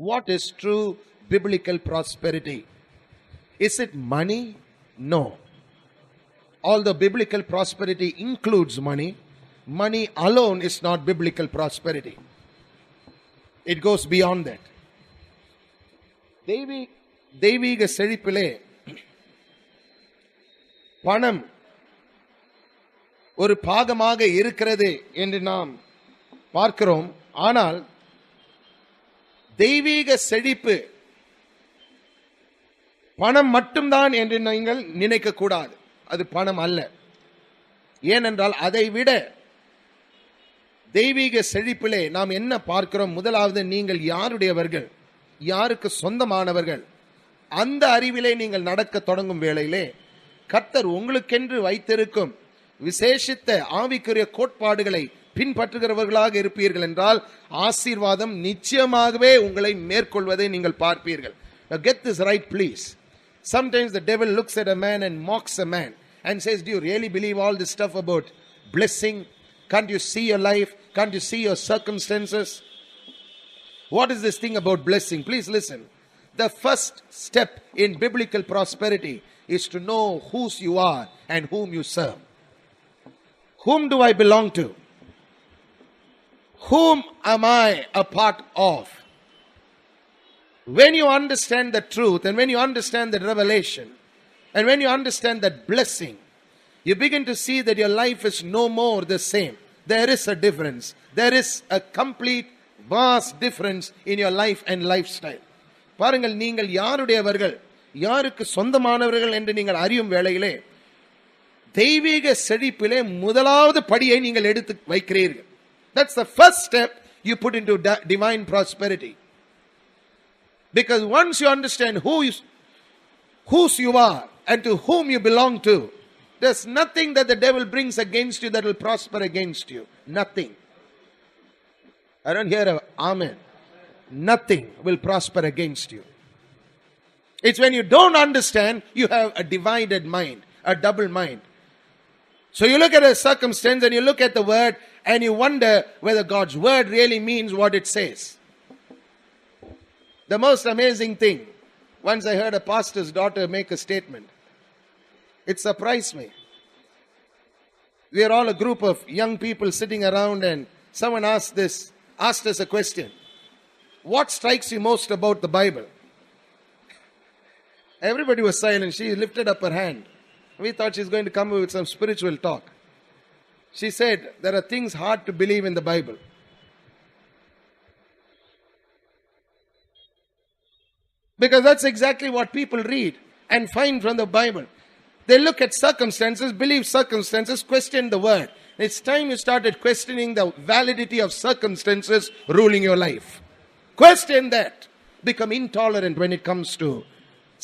What is true biblical prosperity? Is it money? No. Although biblical prosperity includes money, money alone is not biblical prosperity. It goes beyond that. தெய்வீக செழிப்பிலே பணம் ஒரு பாகமாக இருக்கிறது என்று நாம் பார்க்கிறோம். ஆனால் தெய்வீக செழிப்பு பணம் மட்டும்தான் என்று நீங்கள் நினைக்க கூடாது. அது பணம் அல்ல. ஏனென்றால் அதை விட தெய்வீக செழிப்பிலே நாம் என்ன பார்க்கிறோம்? முதலாவது, நீங்கள் யாருடையவர்கள், யாருக்கு சொந்தமானவர்கள், அந்த அறிவிலே நீங்கள் நடக்க தொடங்கும் வேளையிலே கர்த்தர் உங்களுக்கென்று வைத்திருக்கும் விசேஷித்த ஆவிக்குரிய கோட்பாடுகளை பின்பற்றுகிறவர்களாக இருப்பீர்கள் என்றால் ஆசீர்வாதம் நிச்சயமாகவே உங்களை மேற்கொள்வதை நீங்கள் பார்ப்பீர்கள். Now get this right, please. Sometimes the devil looks at a man and mocks a man and says, do you really believe all this stuff about blessing? Can't you see your life? Can't you see your circumstances? What is this thing about blessing? Please listen. The first step in biblical prosperity is to know whose you are and whom you serve. Whom do I belong to? Whom am I a part of? When you understand the truth and when you understand the revelation and when you understand that blessing, you begin to see that your life is no more the same. There is a difference. There is a complete vast difference in your life and lifestyle. பாருங்கள், நீங்கள் யாருடையவர்கள், யாருக்கு சொந்தமானவர்கள் என்று நீங்கள் அறியும் வேளையிலே தெய்வீக செழிப்பிலே முதலாவது படியை நீங்கள் எடுத்து வைக்கிறீர்கள். That's the first step you put into divine prosperity. Because once you understand whose you are and to whom you belong to, there's nothing that the devil brings against you that will prosper against you. Nothing. I don't hear an amen. Nothing will prosper against you. It's when you don't understand, you have a divided mind, a double mind. So you look at a circumstance and you look at the word and you wonder whether God's word really means what it says. The most amazing thing, once I heard a pastor's daughter make a statement. It surprised me. We are all a group of young people sitting around and someone asked us a question. What strikes you most about the Bible? Everybody was silent. She lifted up her hand. We thought she's going to come with some spiritual talk. She said, there are things hard to believe in the Bible. Because that's exactly what people read and find from the Bible. They look at circumstances, believe circumstances, question the word. It's time you started questioning the validity of circumstances ruling your life. Question that. Become intolerant when it comes to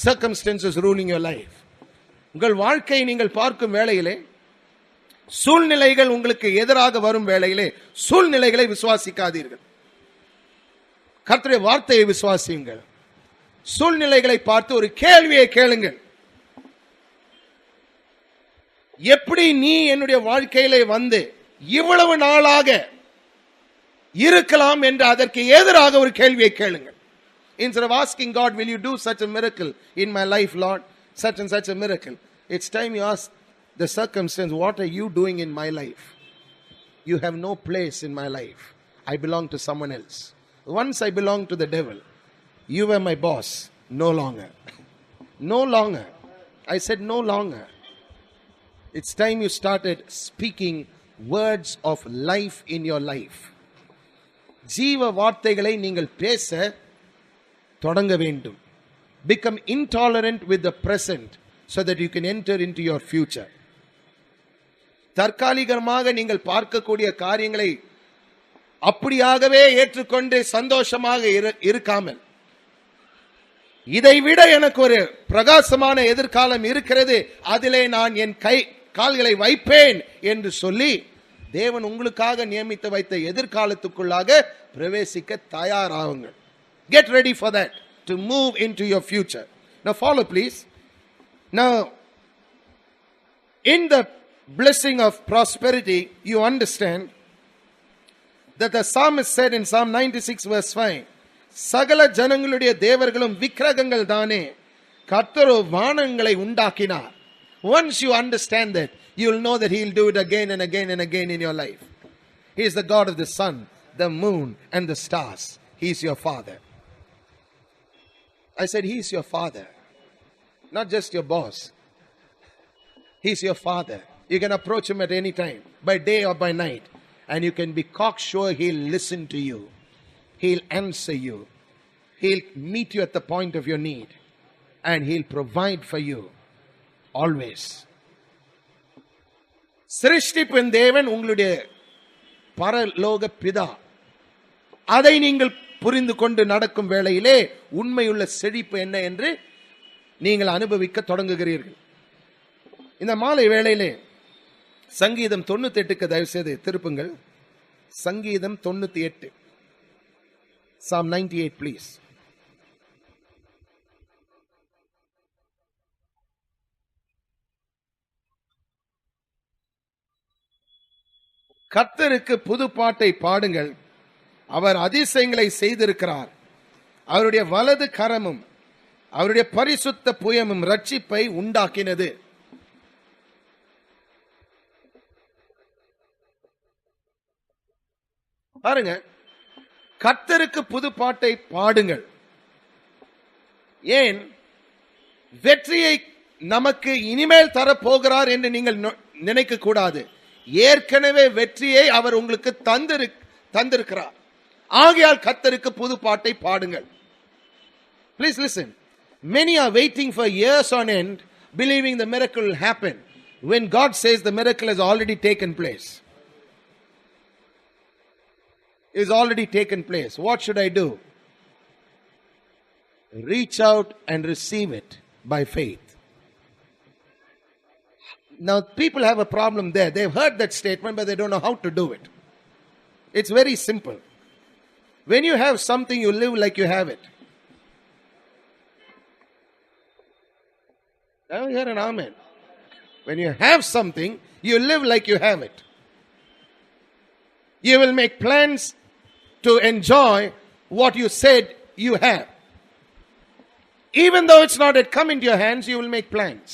circumstances ruling your life. உங்கள் வாழ்க்கையை நீங்கள் பார்க்கும் வேளையிலே சூழ்நிலைகள் உங்களுக்கு எதிராக வரும் வேளையிலே சூழ்நிலைகளை விசுவாசிக்காதீர்கள். கர்த்தருடைய வார்த்தையை விசுவாசியுங்கள். சூழ்நிலைகளை பார்த்து ஒரு கேள்வியை கேளுங்கள். எப்படி நீ என்னுடைய வாழ்க்கையிலே வந்து இவ்வளவு நாளாக இருக்கலாம் என்று அதற்கு எதிராக ஒரு கேள்வியை கேளுங்கள். Instead of asking God, will you do such a miracle in my life, Lord? Such and such a miracle. It's time you ask the circumstance, what are you doing in my life? You have no place in my life. I belong to someone else. Once I belonged to the devil. You were my boss. No longer. No longer. I said no longer. It's time you started speaking words of life in your life. ஜீவ வார்த்தைகளை நீங்கள் பேச தொடங்க வேண்டும். Become intolerant with the present so that you can enter into your future. தற்காலிகமாக நீங்கள் பார்க்கக்கூடிய காரியங்களை அப்படியாகவே ஏற்றுக்கொண்டு சந்தோஷமாக இருக்காமல், இதைவிட எனக்கு ஒரு பிரகாசமான எதிர்காலம் இருக்கிறது, அதிலே நான் என் கால்களை வைப்பேன் என்று சொல்லி தேவன் உங்களுக்காக நியமித்து வைத்த எதிர்காலத்துக்குள்ளாக பிரவேசிக்க தயாராகுங்கள். Get ready for that, to move into your future. Now follow please. Now in the blessing of prosperity, you understand that the psalmist said in Psalm 96 verse 5, சகல ஜனங்களுடைய தேவர்களும் விக்கிரகங்கள் தானே, கர்த்தரோ வானங்களை உண்டாக்கினார். Once you understand that, you will know that he will do it again and again and again in your life. He is the God of the sun, the moon and the stars. He is your father. I said he is your father, not just your boss. He is your father. You can approach him at any time, by day or by night, and you can be cocksure he'll listen to you. He'll answer you. He'll meet you at the point of your need, and he'll provide for you always. சிருஷ்டிப்பின் தேவன் உங்களுடைய பரலோக பிதா. அதை நீங்கள் புரிந்து கொண்டு நடக்கும் வேளையிலே உண்மையுள்ள செழிப்பு என்ன என்று நீங்கள் அனுபவிக்க தொடங்குகிறீர்கள். இந்த மாலை வேளையிலே சங்கீதம் 98க்கு தயவு செய்து திருப்புங்கள். சங்கீதம் 98, Psalm 98 please. கர்த்தருக்கு புது பாட்டை பாடுங்கள், அவர் அதிசயங்களை செய்திருக்கிறார். அவருடைய வலது கரமும் அவருடைய பரிசுத்த புயமும் ரட்சிப்பை உண்டாக்கினது. பாருங்க, கர்த்தருக்கு புது பாட்டை பாடுங்கள். ஏன்? வெற்றியை நமக்கு இனிமேல் தரப்போகிறார் என்று நீங்கள் நினைக்க கூடாது. ஏற்கனவே வெற்றியை அவர் உங்களுக்கு தந்திருக்கிறார். ஆகையால் கர்த்தருக்கு புது பாட்டை பாடுங்கள். Please listen. Many are waiting for years on end, believing the miracle will happen, when God says the miracle has already taken place. Is already taken place. What should I do? Reach out and receive it by faith. Now people have a problem there. They've heard that statement, but they don't know how to do it. It's very simple. When you have something, you live like you have it. Now hear an amen. When you have something, you live like you have it. You will make plans to enjoy what you said you have. Even though it's not yet come into your hands, you will make plans.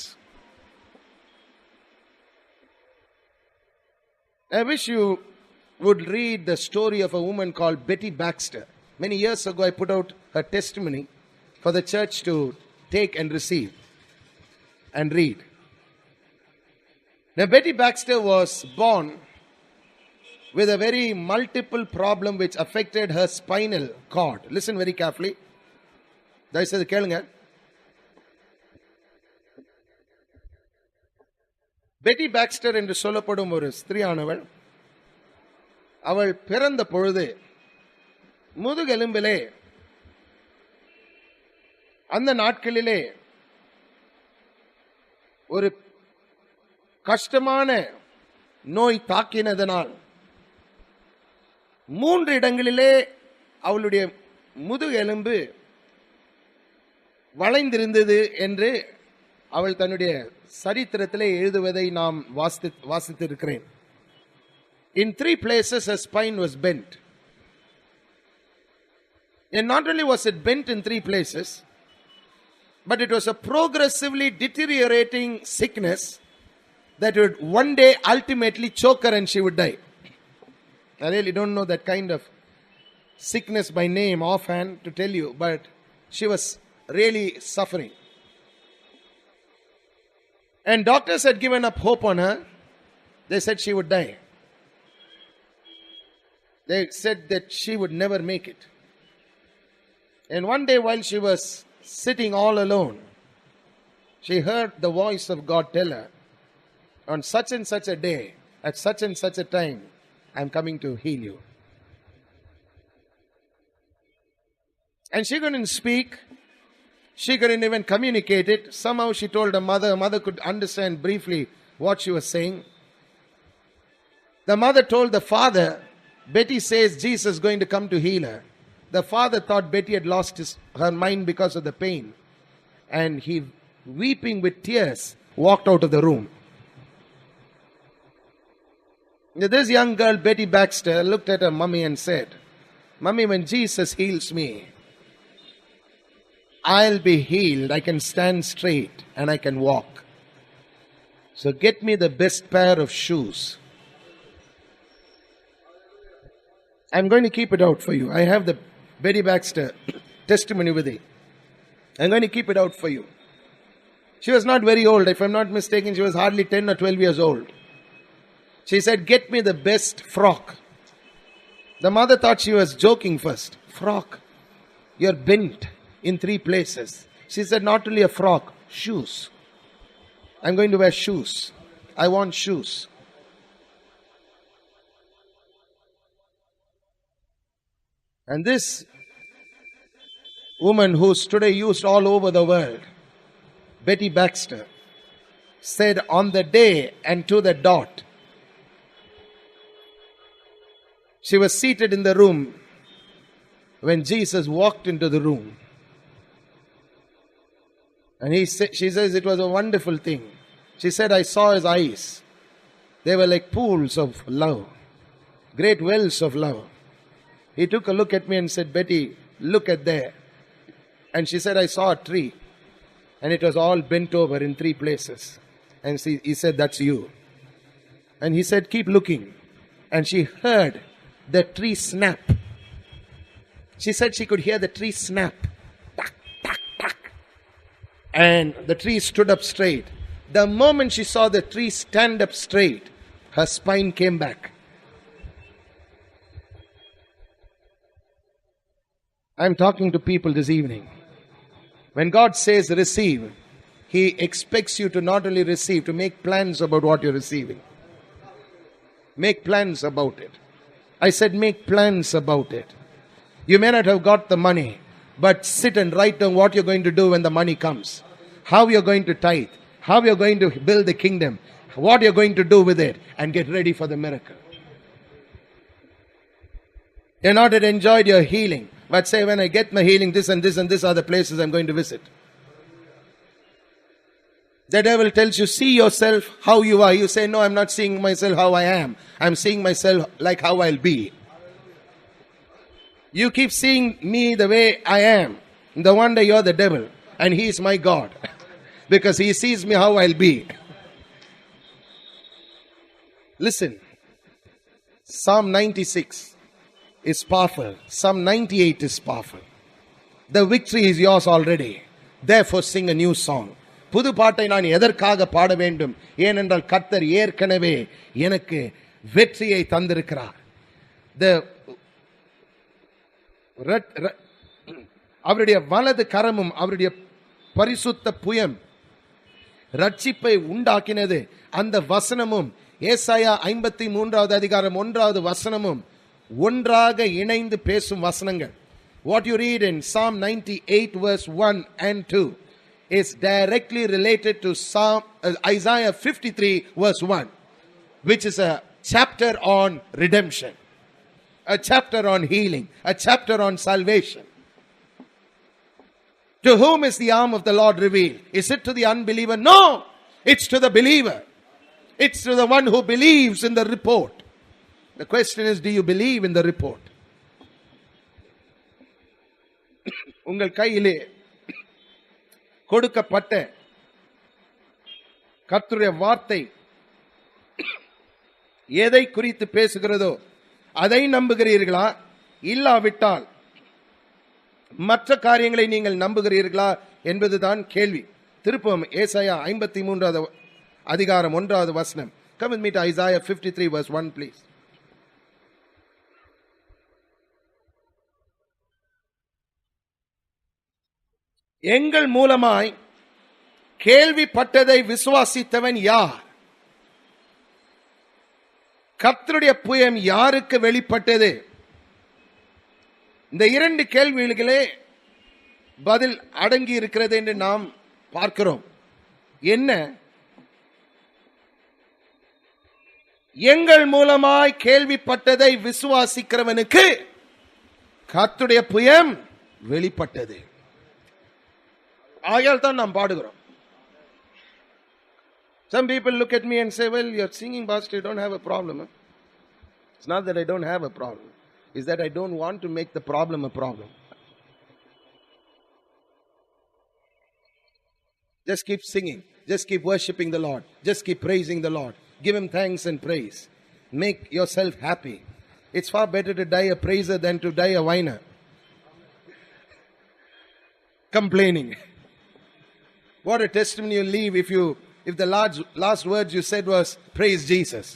I wish you would read the story of a woman called Betty Baxter. Many years ago, I put out her testimony for the church to take and receive and read. Now, Betty Baxter was born with a very multiple problem which affected her spinal cord. Listen very carefully. தயவுசெய்து கேளுங்க. பெட்டி Boxster என்று சொல்லப்படும் ஒரு ஸ்திரீயானவள், அவள் பிறந்த பொழுது முதுகெலும்பிலே அந்த நாட்களிலே ஒரு கஷ்டமான நோய் தாக்கினதனால் 3 இடங்களிலே அவளுடைய முதுகெலும்பு வளைந்திருந்தது என்று அவள் தன்னுடைய சரித்திரத்திலே எழுதுவதை நாம் வாசித்திருக்கிறேன். In 3 places her spine was bent. And not only was it bent in 3 places, but it was a progressively deteriorating sickness that would one day ultimately choke her and she would die. I really don't know that kind of sickness by name offhand to tell you, but she was really suffering. And doctors had given up hope on her. They said she would die. They said that she would never make it. And one day while she was sitting all alone, she heard the voice of God tell her, on such and such a day, at such and such a time, I am coming to heal you. And she couldn't speak. She couldn't even communicate it. Somehow she told her mother. Her mother could understand briefly what she was saying. The mother told the father, Betty says Jesus is going to come to heal her. The father thought Betty had lost her mind because of the pain. And he, weeping with tears, walked out of the room. This young girl, Betty Baxter, looked at her mummy and said, Mummy, when Jesus heals me, I'll be healed. I can stand straight and I can walk. So get me the best pair of shoes. I'm going to keep it out for you. I have the Betty Baxter testimony with me. I'm going to keep it out for you. She was not very old. If I'm not mistaken, she was hardly 10 or 12 years old. She said, get me the best frock. The mother thought she was joking first. Frock. You're bent in 3 places. She said, not only a frock, shoes. I'm going to wear shoes. I want shoes. And this woman who's today used all over the world, Betty Baxter, said on the day and to the dot, she was seated in the room when Jesus walked into the room. And she says it was a wonderful thing. She said, I saw his eyes. They were like pools of love, great wells of love. He took a look at me and said, Betty, look at there. And she said, I saw a tree. And it was all bent over in 3 places. And he said, that's you. And he said, keep looking. And she heard the tree snap. She said she could hear the tree snap. Tack, tack, tack. And the tree stood up straight. The moment she saw the tree stand up straight, her spine came back. I'm talking to people this evening. When God says receive, He expects you to not only receive, to make plans about what you're receiving. Make plans about it. I said make plans about it. You may not have got the money, but sit and write down what you're going to do when the money comes. How you're going to tithe. How you're going to build the kingdom. What you're going to do with it. And get ready for the miracle. You're not yet enjoyed your healing. But say, when I get my healing, this and this and this are the places I'm going to visit. The devil tells you, see yourself how you are. You say, no, I'm not seeing myself how I am. I'm seeing myself like how I'll be. You keep seeing me the way I am. No wonder you're the devil. And he is my God. Because he sees me how I'll be. Listen. Psalm 96 is powerful. Psalm 98 is powerful. The victory is yours already. Therefore sing a new song. புது பாட்டை நான் எதற்காக பாட வேண்டும்? ஏனென்றால் கர்த்தர் ஏற்கனவே எனக்கு வெற்றியை தந்திருக்கிறார். அவருடைய வலது கரமும் அவருடைய பரிசுத்த புயம் ரட்சிப்பை உண்டாக்கினது. அந்த வசனமும் ஏசாயா 53வது அதிகாரம் 1வது வசனமும் ஒன்றாக இணைந்து பேசும் வசனங்கள். What you read in Psalm 98 verse 1 and 2 is directly related to Isaiah 53 verse 1, which is a chapter on redemption, a chapter on healing, a chapter on salvation. To whom is the arm of the Lord revealed? Is it to the unbeliever? No, it's to the believer. It's to the one who believes in the report. The question is, do you believe in the report? உங்கள் கையிலே கொடுக்கப்பட்ட கர்த்தருடைய வார்த்தை எதை குறித்து பேசுகிறதோ அதை நம்புகிறீர்களா? இல்லாவிட்டால் மற்ற காரியங்களை நீங்கள் நம்புகிறீர்களா என்பதுதான் கேள்வி. திருப்பம் ஏசாயா 53வது அதிகாரம் 1வது வசனம். Come with me to Isaiah 53 verse 1 please. எங்கள் மூலமாய் கேள்விப்பட்டதை விசுவாசித்தவன் யார்? கர்த்தருடைய புயம் யாருக்கு வெளிப்பட்டது? இந்த 2 கேள்விகளே பதில் அடங்கி இருக்கிறது என்று நாம் பார்க்கிறோம். என்ன? எங்கள் மூலமாய் கேள்விப்பட்டதை விசுவாசிக்கிறவனுக்கு கர்த்தருடைய புயம் வெளிப்பட்டது. ஆகையால் தான் நாம் பாடுகிறோம். Some people look at me and say, well, you're singing, pastor, you don't have a problem. It's not that I don't have a problem. It's that I don't want to make the problem a problem. Just keep singing. Just keep worshiping the Lord. Just keep praising the Lord. Give Him thanks and praise. Make yourself happy. It's far better to die a praiser than to die a whiner. Complaining. What a testimony you leave if the last words you said was, praise Jesus.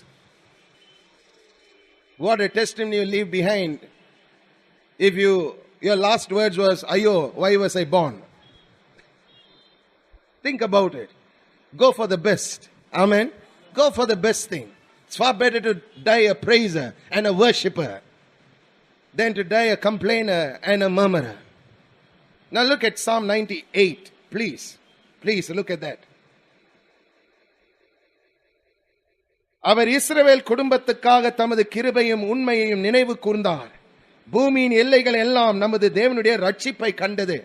What a testimony you leave behind if your last words was, Ayo, why was I born? Think about it. Go for the best. Amen. Go for the best thing. It's far better to die a praiser and a worshipper than to die a complainer and a murmurer. Now look at Psalm 98, please. Please look at that. அவர் இஸ்ரவேல் குடும்பத்துக்காக தமது கிருபையும் உண்மையையும் நினைவு கூர்ந்தார். பூமியின் எல்லைகள் எல்லாம் நமது தேவனுடைய ரட்சிப்பை கண்டது.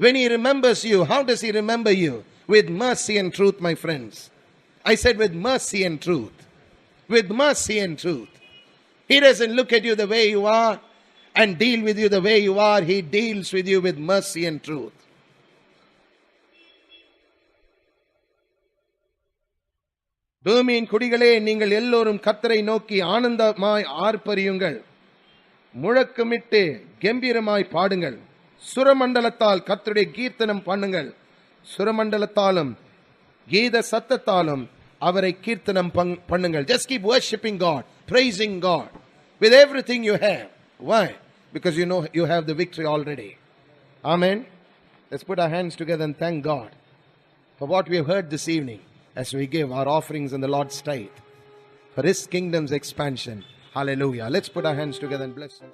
When He remembers you, how does He remember you? With mercy and truth, my friends. I said with mercy and truth. With mercy and truth. He doesn't look at you the way you are and deal with you the way you are. He deals with you with mercy and truth. பூமியின் குடிகளே, நீங்கள் எல்லோரும் கர்த்தரை நோக்கி ஆனந்தமாய் ஆர்ப்பரியுங்கள். முழக்கமிட்டு கம்பீரமாய் பாடுங்கள். சுரமண்டலத்தால் கர்த்தருடைய கீர்த்தனம் பண்ணுங்கள். சுரமண்டலத்தாலும் கீத சத்தத்தாலும் அவரை கீர்த்தனம் பண்ணுங்கள். Just keep worshiping God, praising God with everything you have. Why? Because you know you have the victory already. Amen. Let's put our hands together and thank God for what we have heard this evening as we give our offerings in the Lord's tithe for His kingdom's expansion. Hallelujah. Let's put our hands together and bless Him.